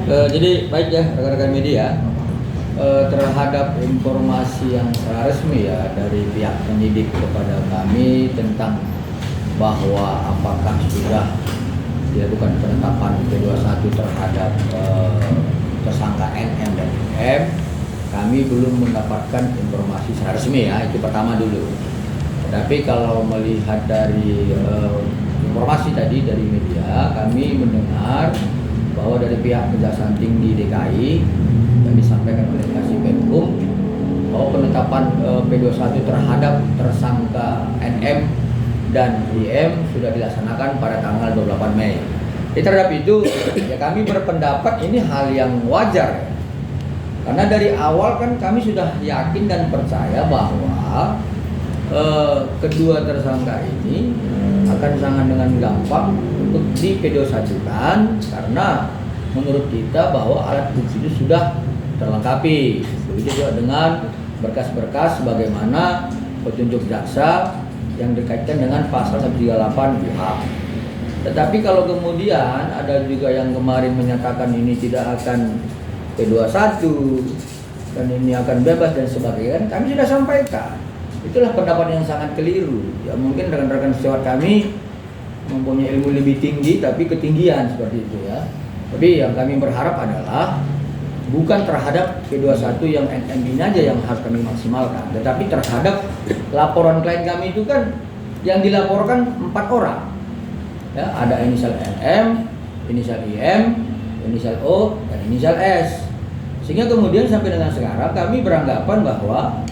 Jadi baik ya rekan-rekan media, terhadap informasi yang resmi ya dari pihak penyidik kepada kami tentang bahwa apakah sudah dilakukan penetapan P21 terhadap tersangka NM dan IM, kami belum mendapatkan informasi secara resmi ya, itu pertama dulu. Tapi kalau melihat dari informasi tadi dari media, kami mendengar bahwa dari pihak Kejaksaan Tinggi DKI yang disampaikan oleh Kasih Penkum bahwa penetapan P21 terhadap tersangka NM dan IM sudah dilaksanakan pada tanggal 28 Mei. Terhadap itu ya kami berpendapat ini hal yang wajar ya. Karena dari awal kan kami sudah yakin dan percaya bahwa kedua tersangka ini akan sangat dengan gampang untuk di P21-kan karena menurut kita bahwa alat bukti itu sudah terlengkapi. Begitu juga dengan berkas-berkas sebagaimana petunjuk jaksa yang dikaitkan dengan pasal 138 KUHP. Tetapi kalau kemudian ada juga yang kemarin menyatakan ini tidak akan P21 dan ini akan bebas dan sebagainya, kami sudah sampaikan. Itulah pendapat yang sangat keliru. Ya mungkin rekan-rekan sejawat kami mempunyai ilmu lebih tinggi tapi ketinggian seperti itu ya. Tapi yang kami berharap adalah bukan terhadap P21 yang NM ini aja yang harus kami maksimalkan, tetapi terhadap laporan klien kami itu kan yang dilaporkan 4 orang. Ya, ada inisial NM, inisial IM, inisial O, dan inisial S. Sehingga kemudian sampai dengan sekarang kami beranggapan bahwa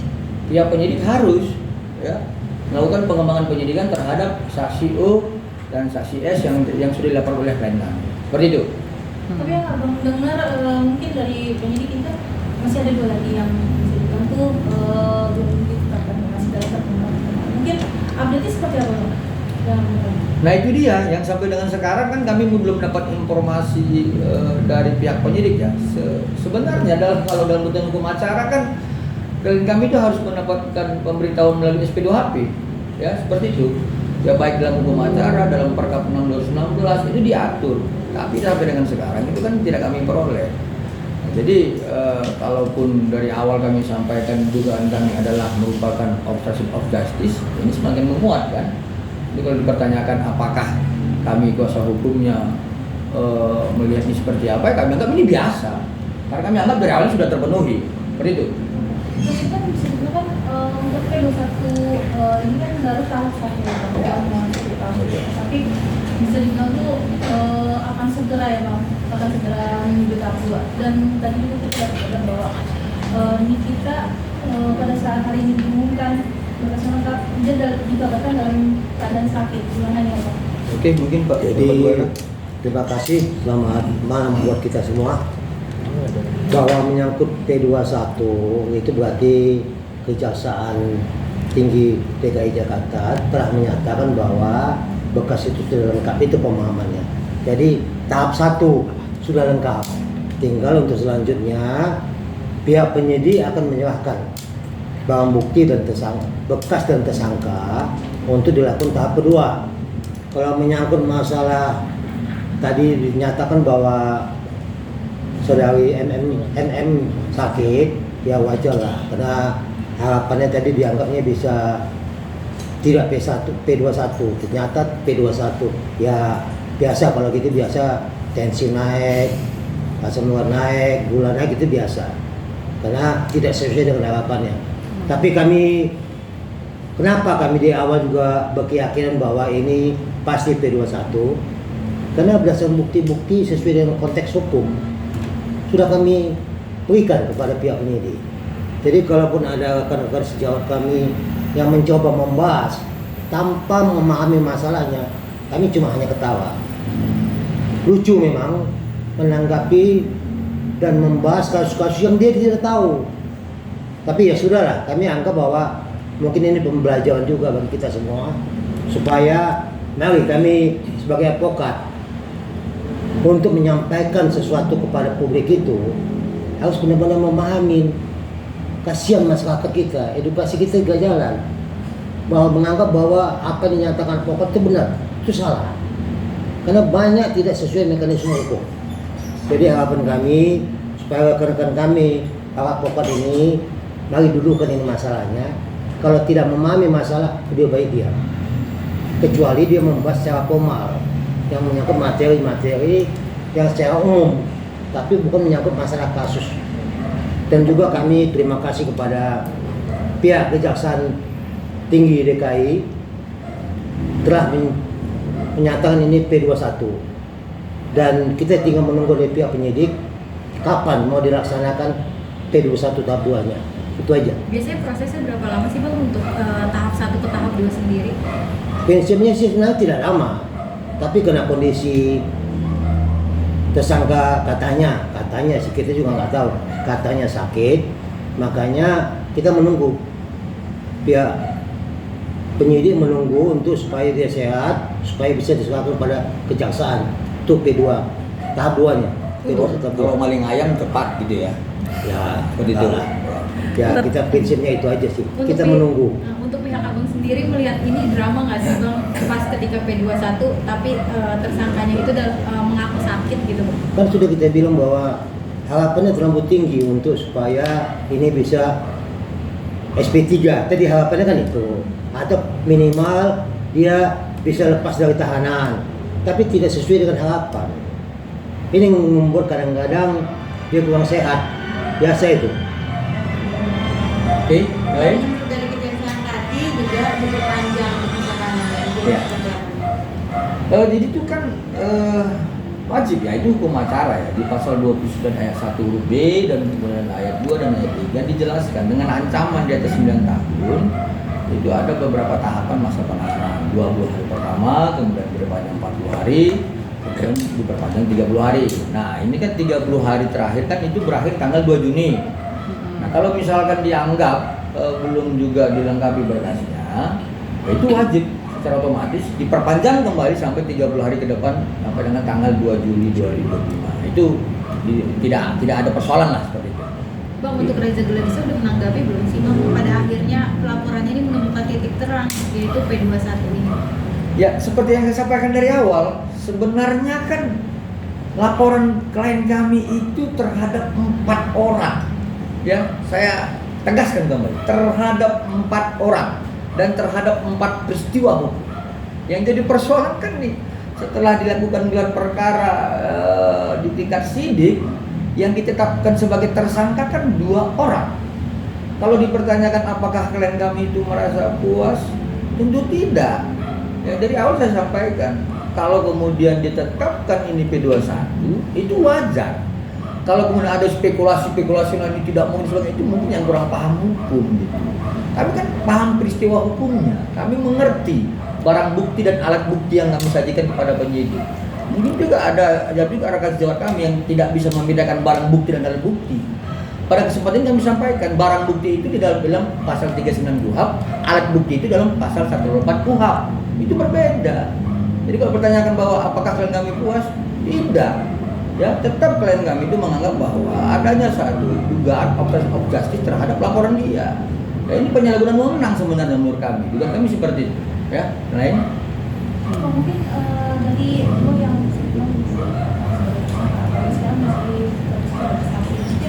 pihak penyidik harus ya, melakukan pengembangan penyidikan terhadap saksi O dan saksi S yang sudah dilaporkan oleh klien kami. Seperti itu. Tapi yang abang dengar mungkin dari penyidik itu masih ada 2 lagi yang bisa dibantu belum ditetapkan, masih dalam perkembangan. Mungkin update-nya seperti apa bang? Nah itu dia yang sampai dengan sekarang kan kami belum dapat informasi dari pihak penyidik ya. Sebenarnya kalau dalam ketentuan hukum acara kan klien kami itu harus mendapatkan pemberitahuan melalui SP2HP ya, seperti itu ya, baik dalam hukum acara, dalam Perkap 6 2016 itu diatur, tapi sampai dengan sekarang itu kan tidak kami peroleh. Jadi kalaupun dari awal kami sampaikan dugaan kami adalah merupakan obstruction of justice, ini semakin menguat kan. Jadi kalau dipertanyakan apakah kami kuasa hukumnya melihat ini seperti apa, ya kami anggap ini biasa, karena kami anggap dari awal sudah terpenuhi, seperti itu. Jadi kan bisa dibilang kan untuk P21 ini kan baru tahap 1 tapi bisa dibilang tuh akan segera ya bang, akan segera menuju tahap 2. Dan tadi juga kita katakan bahwa ini kita pada saat hari ini diumumkan berkas lengkap dia dikabarkan dalam keadaan sakit, gimana ya bang? Oke, mungkin Pak. Jadi terima kasih, selamat malam buat kita semua. Bahwa menyangkut P21 itu berarti Kejaksaan Tinggi DKI Jakarta telah menyatakan bahwa berkas itu sudah lengkap, itu pemahamannya. Jadi tahap 1 sudah lengkap, tinggal untuk selanjutnya pihak penyidik akan menyerahkan barang bukti dan tersangka, bekas dan tersangka untuk dilakukan tahap kedua. Kalau menyangkut masalah tadi dinyatakan bahwa saudari NM sakit, ya wajar lah, karena harapannya tadi dianggapnya bisa tidak P21, ternyata P21. Ya biasa kalau gitu, biasa tensi naik, asam urat naik, gula naik, itu biasa, karena tidak sesuai dengan harapannya. Tapi kenapa kami di awal juga berkeyakinan bahwa ini pasti P21? Karena berdasarkan bukti-bukti sesuai dengan konteks hukum sudah kami berikan kepada pihak penyidik. Jadi kalaupun ada rekan-rekan sejawat kami yang mencoba membahas tanpa memahami masalahnya, kami cuma hanya ketawa. Lucu memang menanggapi dan membahas kasus-kasus yang dia tidak tahu. Tapi ya sudahlah, kami anggap bahwa mungkin ini pembelajaran juga bagi kita semua, supaya mari kami sebagai advokat untuk menyampaikan sesuatu kepada publik itu harus benar-benar memahami. Kasihan masyarakat kita, edukasi kita gak jalan, bahwa menganggap bahwa apa yang dinyatakan advokat itu benar, itu salah, karena banyak tidak sesuai mekanisme hukum. Jadi harapan kami supaya rekan-rekan kami para advokat ini mari dudukkan ini masalahnya. Kalau tidak memahami masalah, lebih baik diam. Kecuali dia membahas secara formal yang menyangkut materi-materi yang secara umum, tapi bukan menyangkut masalah kasus. Dan juga kami terima kasih kepada pihak Kejaksaan Tinggi DKI telah menyatakan ini P21, dan kita tinggal menunggu dari pihak penyidik kapan mau dilaksanakan P21 tahap 2-nya. Itu aja. Biasanya prosesnya berapa lama sih Bang untuk tahap 1 ke tahap 2 sendiri? Prinsipnya sih sebenarnya tidak lama, tapi karena kondisi tersangka katanya sih, kita juga nggak tahu, katanya sakit, makanya kita menunggu, pihak penyidik menunggu untuk supaya dia sehat, supaya bisa diserahkan pada kejaksaan. Itu P2 tahap 2-nya. P2 tahap 2. Kalau maling ayam tepat gitu ya. Ya, Seperti itu. Ya, kita prinsipnya itu aja sih. Untuk Kita menunggu. Untuk pihak Abang sendiri melihat ini drama nggak sih Bang pas ketika P21 tapi tersangkanya itu mengaku sakit gitu Bang? Kan sudah kita bilang bahwa harapannya terlalu tinggi untuk supaya ini bisa SP3. Tadi harapannya kan itu, atau minimal dia bisa lepas dari tahanan, tapi tidak sesuai dengan harapan. Ini membuat kadang-kadang dia kurang sehat, biasa itu. Oke, baik. Dari kejaksaan tadi juga diperpanjang misalkan Ya. Jadi itu kan wajib ya, itu hukum acara ya, di pasal 29 ayat 1 huruf B dan kemudian ayat 2 dan ayat 3 dijelaskan dengan ancaman di atas 9 tahun. Itu ada beberapa tahapan masa penahanan, 20 hari pertama, kemudian diperpanjang 40 hari, kemudian diperpanjang 30 hari. Nah ini kan 30 hari terakhir kan itu berakhir tanggal 2 Juni. Nah kalau misalkan dianggap belum juga dilengkapi berkasnya, itu wajib secara otomatis diperpanjang kembali sampai 30 hari ke depan sampai dengan tanggal 2 Juli 2025. Itu tidak ada persoalan lah seperti itu. Bang, untuk Reza Gladisa udah menanggapi belum sih Bang? Pada akhirnya pelaporannya ini menemukan titik terang, yaitu P21 ini. Ya, seperti yang saya sampaikan dari awal, sebenarnya kan laporan klien kami itu terhadap 4 orang. Ya, saya tegaskan kembali, terhadap 4 orang dan terhadap 4 peristiwa hukum. Yang jadi persoalan kan nih, setelah dilakukan gelar perkara di tingkat sidik, yang ditetapkan sebagai tersangka kan 2 orang. Kalau dipertanyakan apakah klien kami itu merasa puas, tentu tidak. Ya, dari awal saya sampaikan, kalau kemudian ditetapkan ini P21, itu wajar. Kalau kemudian ada spekulasi-spekulasi ini tidak mungkin sebagainya, itu mungkin yang kurang paham hukum gitu. Kami kan paham peristiwa hukumnya, kami mengerti barang bukti dan alat bukti yang kami sajikan kepada penyidik. Mungkin juga ada rekan sejawat kami yang tidak bisa membedakan barang bukti dan alat bukti. Pada kesempatan ini kami sampaikan barang bukti itu di dalam pasal 39 KUHP, alat bukti itu dalam pasal 104 KUHP. Itu berbeda. Jadi kalau pertanyakan bahwa apakah klien kami puas, tidak. Ya, tetap klien kami itu menganggap bahwa adanya satu dugaan obstruction of justice terhadap laporan dia. Ya, ini penyalahgunaan wewenang sebenarnya menurut kami. Juga kami seperti itu. Ya, lain. Mungkin dari lo yang sebelum sekarang masih saksi mungkin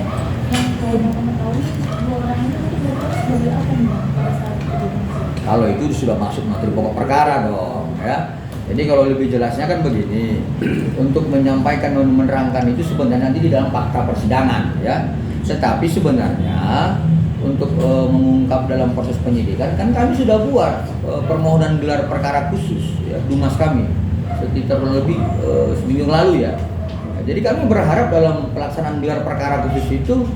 yang kalau yang mengetahui 2 orang itu berarti sebagai apa nih Bang pada saat kejadian? Kalau itu sudah masuk materi pokok perkara dong, ya. Jadi kalau lebih jelasnya kan begini, untuk menyampaikan dan menerangkan itu sebenarnya nanti di dalam fakta persidangan, ya. Tetapi sebenarnya untuk mengungkap dalam proses penyidikan kan kami sudah buat permohonan gelar perkara khusus, ya, Dumas kami sekitar lebih seminggu lalu ya. Nah, jadi kami berharap dalam pelaksanaan gelar perkara khusus itu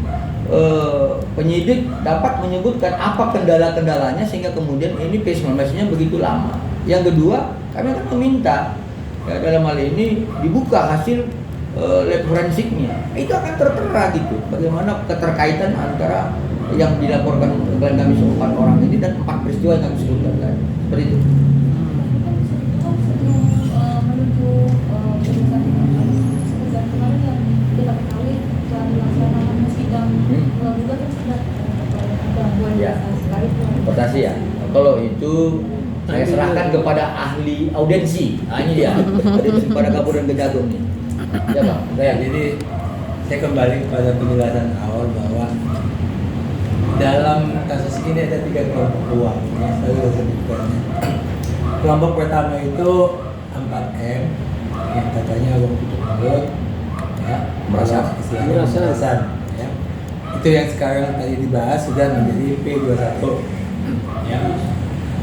penyidik dapat menyebutkan apa kendala-kendalanya sehingga kemudian ini P19-nya begitu lama. Yang kedua, kami akan meminta ya, dalam hal ini dibuka hasil lab forensiknya. Itu akan tertera gitu bagaimana keterkaitan antara yang dilaporkan klien kami 4 orang ini dan 4 peristiwa yang kami sebutkan tadi. Seperti itu. Menuju kedudukan sekedar kemarin yang kita ketahui telah dilaksanakan sidang juga kan sudah gangguan Ya. sekali. Importasi ya. Kalau itu saya serahkan kepada ahli audensi. Nah ini dia. Kepada Kapolda Kejagung nih. Ya Bang, Ya, jadi saya kembali pada penjelasan awal bahwa dalam kasus ini ada 3 kelompok uang yang selalu saya sebutkan. Kelompok pertama itu 4M yang katanya uang tutup mulut, ya, Merasa. istilahnya pemerasan, ya. Itu yang sekarang tadi dibahas sudah menjadi P21, ya.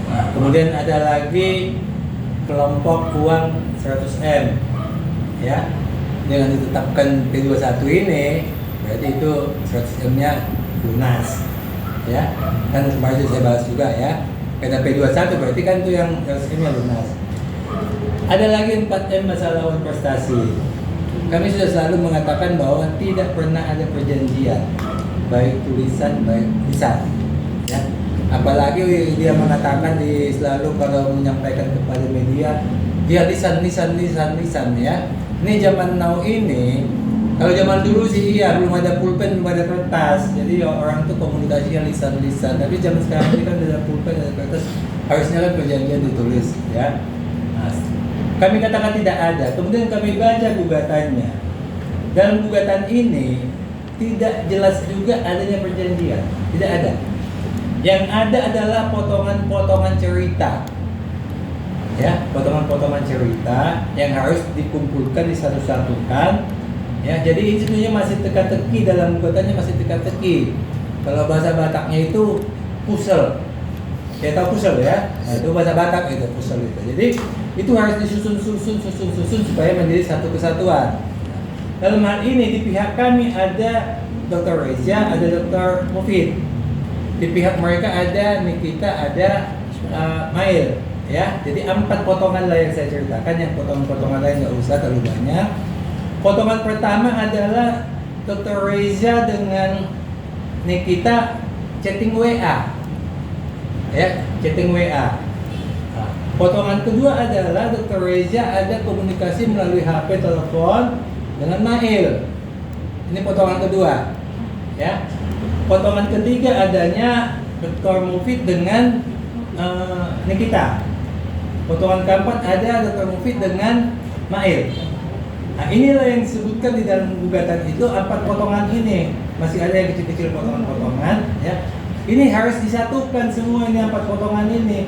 Nah, kemudian ada lagi kelompok uang 100M, ya. Dengan ditetapkan P21 ini berarti itu 100M-nya lunas, ya. Kan kemarin saya bahas juga ya. Kata P21 berarti kan itu yang 100M-nya lunas. Ada lagi 4M masalah lawan prestasi. Kami sudah selalu mengatakan bahwa tidak pernah ada perjanjian baik tulisan baik lisan, ya. Apalagi dia mengatakan selalu kalau menyampaikan kepada media dia lisan ya. Ini zaman now ini, kalau zaman dulu sih iya belum ada pulpen, belum ada kertas, jadi orang tuh komunikasinya lisan. Tapi zaman sekarang ini kan ada pulpen, ada kertas, harusnya kan perjanjian ditulis, ya. Nah, kami katakan tidak ada. Kemudian kami baca gugatannya. Dalam gugatan ini tidak jelas juga adanya perjanjian, tidak ada. Yang ada adalah potongan-potongan cerita. Ya, potongan-potongan cerita yang harus dikumpulkan disatu-satukan. Ya, jadi ini sebenarnya masih teka-teki, dalam gugatannya masih teka-teki. Kalau bahasa Bataknya itu pusel. Ya tahu pusel ya? Nah, itu bahasa Batak itu pusel itu. Jadi itu harus disusun supaya menjadi satu kesatuan. Dalam hal ini di pihak kami ada Dr. Reza, ada Dr. Mufid. Di pihak mereka ada Nikita, ada Mail. Ya, jadi 4 potongan lah yang saya ceritakan. Yang potongan-potongan lain nggak usah terlalu banyak. Potongan pertama adalah Dr. Reza dengan Nikita chatting WA. Ya, chatting WA. Nah, potongan kedua adalah Dr. Reza ada komunikasi melalui HP telepon dengan Mail. Ini potongan kedua. Ya. Potongan ketiga adanya Dr. Mufid dengan Nikita. Potongan keempat ada Dr. Mufid dengan Mail. Nah, inilah yang disebutkan di dalam gugatan itu 4 potongan ini. Masih ada yang kecil-kecil potongan-potongan, ya. Ini harus disatukan semua ini 4 potongan ini.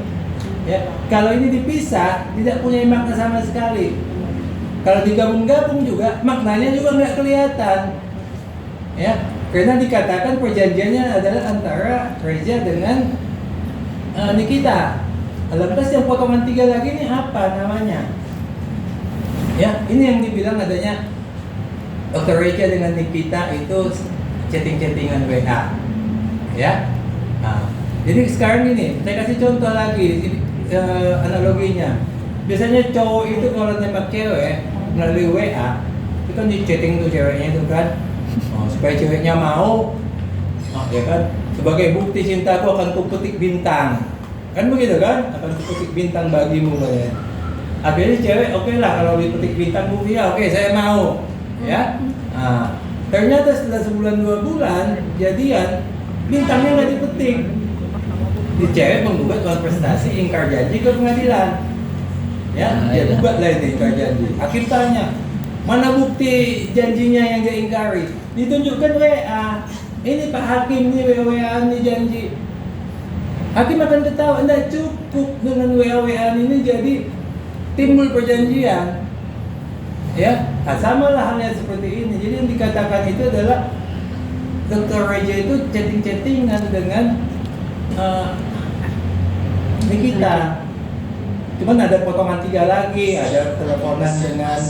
Ya, kalau ini dipisah tidak punya makna sama sekali. Kalau digabung-gabung juga maknanya juga nggak kelihatan. Ya, karena dikatakan perjanjiannya adalah antara Reza dengan Nikita. Lantas yang potongan 3 lagi ini apa namanya? Ya, ini yang dibilang adanya Dr. Reza dengan Nikita itu chatting-chattingan WA. Ya. Nah, jadi sekarang ini saya kasih contoh lagi analoginya. Biasanya cowok itu kalau nembak cewek melalui WA, itu kan di chatting tuh ceweknya itu kan, supaya ceweknya mau, ya kan, sebagai bukti cintaku akan kupetik bintang, kan begitu kan, akan kupetik bintang bagimu ya. Akhirnya cewek oke lah kalau dipetik bintang bukti ya oke saya mau, ya. Nah, ternyata setelah sebulan 2 bulan jadian bintangnya nggak dipetik. Di cewek menggugat soal prestasi ingkar janji ke pengadilan. Ya, dia gugat lah ini ingkar janji. Hakim tanya, mana bukti janjinya yang dia ingkari? Ditunjukkan WA. Ini Pak Hakim ini WA ini janji. Hakim akan ketawa, tidak cukup dengan WA ini jadi timbul perjanjian. Ya, nah, sama lah halnya seperti ini. Jadi yang dikatakan itu adalah Dr. Reza itu chatting-chattingan dengan Nikita. Cuman ada potongan 3 lagi, ada teleponan dengan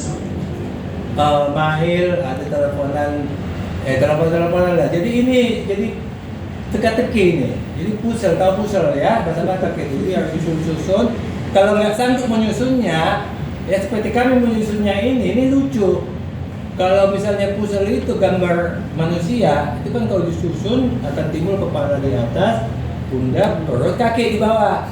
Mahil, ada teleponan lah. Jadi ini jadi teka-teki ini. Jadi pusel, tahu pusel ya, bahasa Batak itu. Jadi harus disusun-susun. Kalau nggak sanggup menyusunnya, ya seperti kami menyusunnya ini lucu. Kalau misalnya pusel itu gambar manusia, itu kan kalau disusun akan timbul kepala di atas, pundak, perut, kaki di bawah.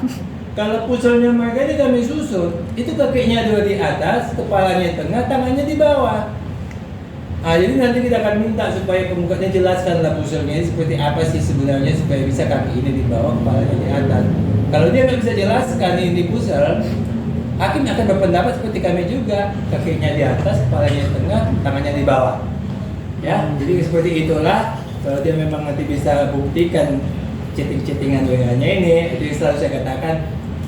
Kalau puselnya mereka ini kami susun, itu kakinya 2 di atas, kepalanya di tengah, tangannya di bawah. Nah, jadi nanti kita akan minta supaya penggugatnya jelaskanlah puselnya ini seperti apa sih sebenarnya supaya bisa kaki ini di bawah, kepalanya di atas. Kalau dia nggak bisa jelaskan ini pusel, hakim akan berpendapat seperti kami juga, kakinya di atas, kepalanya di tengah, tangannya di bawah. Ya, jadi seperti itulah. Kalau dia memang nanti bisa buktikan chatting-chattingan WA-nya ini, itu yang selalu saya katakan.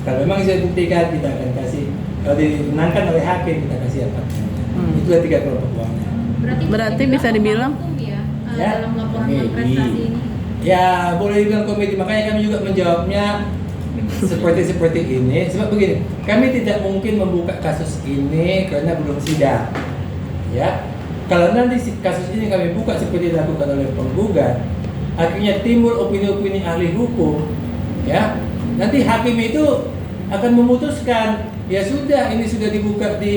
Kalau memang bisa buktikan, kita akan kasih. Kalau dimenangkan oleh hakim, kita kasih apa? Itulah 3 kelompok uangnya. Berarti bisa dibilang Ya, dalam laporan komedi. prestasi ini. Ya, boleh dibilang komedi. Makanya kami juga menjawabnya seperti ini. Sebab begini, kami tidak mungkin membuka kasus ini karena belum sidang. Ya, kalau nanti kasus ini kami buka seperti dilakukan oleh penggugat, akhirnya timbul opini-opini ahli hukum. Ya, nanti hakim itu akan memutuskan, ya sudah, ini sudah dibuka di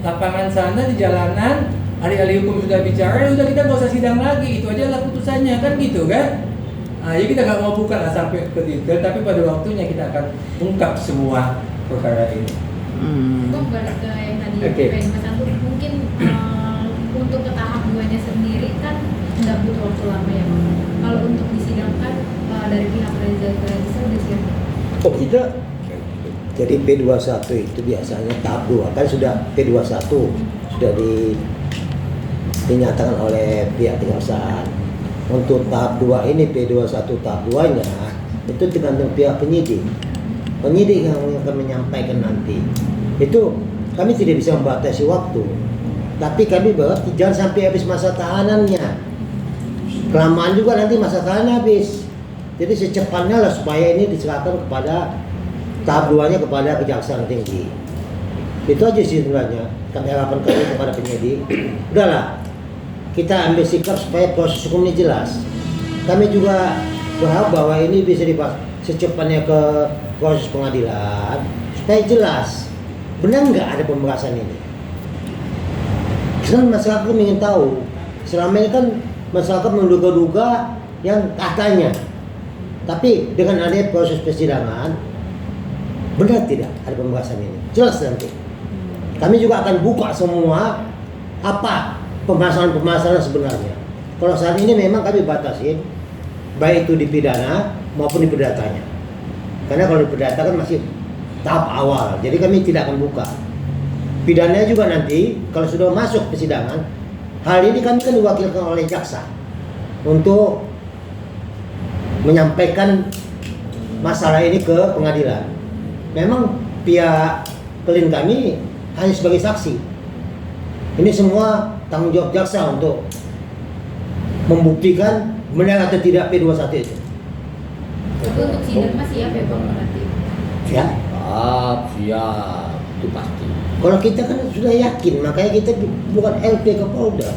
lapangan sana, di jalanan, ahli-ahli hukum sudah bicara, udah kita nggak usah sidang lagi, itu aja lah putusannya, kan gitu kan? Nah, ya kita nggak mau buka lah sampai ke detail, tapi pada waktunya kita akan ungkap semua perkara ini. Untuk balik ke yang tadi Oke. pesan tuh mungkin untuk ke tahap 2-nya sendiri kan nggak butuh waktu lama ya Bang. Kalau untuk disidangkan dari pihak Reza udah siap. Oh kita, jadi P21 itu biasanya tahap 2 kan sudah P21 sudah dinyatakan oleh pihak kejaksaan. Untuk tahap 2 ini P21 tahap 2-nya itu tergantung pihak penyidik. Penyidik yang akan menyampaikan nanti. Itu kami tidak bisa membatasi waktu. Tapi kami bahwa jangan sampai habis masa tahanannya. Kelamaan juga nanti masa tahanan habis. Jadi secepatnya lah supaya ini diserahkan kepada tahap 2-nya kepada Kejaksaan Tinggi. Itu aja sih sebenarnya. Kami harapan kami kepada penyidik. Udahlah, kita ambil sikap supaya proses hukum ini jelas. Kami juga berharap bahwa ini bisa dibahas secepatnya ke proses pengadilan supaya jelas benar nggak ada pembahasan ini. Karena masyarakat ingin tahu. Selama ini kan masyarakat menduga-duga yang katanya. Tapi dengan adanya proses persidangan, benar tidak ada pembahasan ini? Jelas nanti. Kami juga akan buka semua apa pemasaran sebenarnya. Kalau saat ini memang kami batasin, baik itu di pidana maupun di perdatanya. Karena kalau di perdata kan masih tahap awal, jadi kami tidak akan buka. Pidananya juga nanti kalau sudah masuk persidangan, hal ini kami kan diwakilkan oleh jaksa untuk menyampaikan masalah ini ke pengadilan. Memang pihak klien kami hanya sebagai saksi. Ini semua tanggung jawab jaksa untuk membuktikan benar atau tidak P21 itu. Tapi untuk sidang masih ya Bang berarti. Ya. Siap, itu pasti. Kalau kita kan sudah yakin, makanya kita bukan LP ke Polda.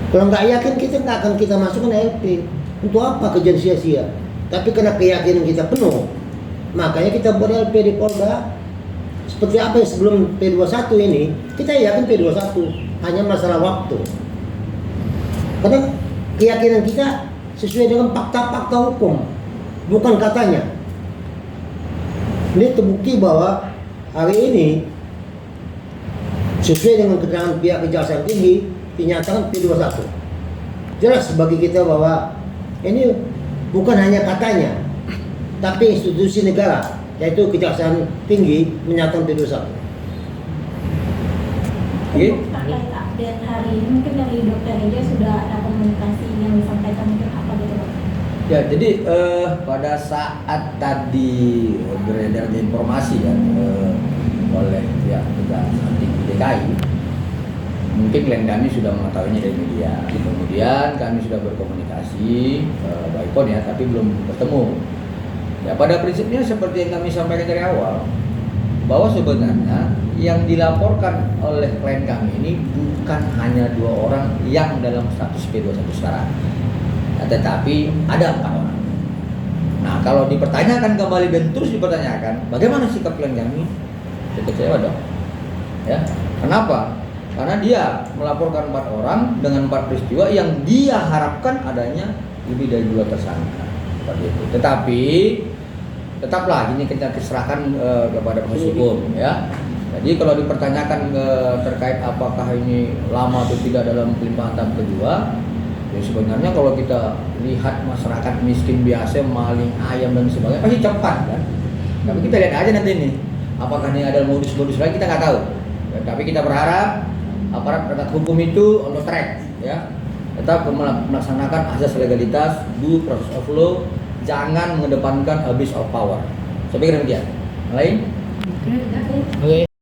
Kalau nggak yakin kita nggak akan kita masukkan LP. Untuk apa kejadian sia-sia? Tapi karena keyakinan kita penuh, makanya kita buat LP di Polda. Seperti apa yang sebelum P21 ini, kita yakin P21 hanya masalah waktu. Karena keyakinan kita sesuai dengan fakta-fakta hukum, bukan katanya. Ini terbukti bahwa hari ini sesuai dengan keterangan pihak Kejaksaan Tinggi dinyatakan P21. Jelas bagi kita bahwa ini bukan hanya katanya, tapi institusi negara yaitu Kejaksaan Tinggi menyatakan P21. Untuk terkait update hari ini mungkin dari Dokter Reja sudah ada komunikasi yang disampaikan mungkin apa gitu Pak? Ya, jadi pada saat tadi beredar informasi ya oleh pihak Kejaksaan Tinggi DKI, mungkin klien kami sudah mengetahuinya dari media. Kemudian kami sudah berkomunikasi by phone ya, tapi belum bertemu. Ya, pada prinsipnya seperti yang kami sampaikan dari awal, bahwa sebenarnya yang dilaporkan oleh klien kami ini bukan hanya 2 orang yang dalam status P21 sekarang, tetapi ada 4 orang. Nah, kalau dipertanyakan kembali dan terus dipertanyakan, bagaimana sikap klien kami? Kecewa dong. Ya, kenapa? Karena dia melaporkan 4 orang dengan 4 peristiwa yang dia harapkan adanya lebih dari 2 tersangka. Seperti itu. Tetapi tetaplah ini kita serahkan kepada proses hukum ya. Jadi kalau dipertanyakan terkait apakah ini lama atau tidak dalam pelimpahan tahap kedua, ya sebenarnya kalau kita lihat masyarakat miskin biasa maling ayam dan sebagainya pasti cepat kan. Tapi kita lihat aja nanti nih Apakah ini ada modus-modus lain kita nggak tahu. Ya, tapi kita berharap aparat penegak hukum itu on the track, ya, tetap melaksanakan asas legalitas, due process of law, jangan mengedepankan abuse of power. Saya pikir demikian. Lain? Oke. Oke.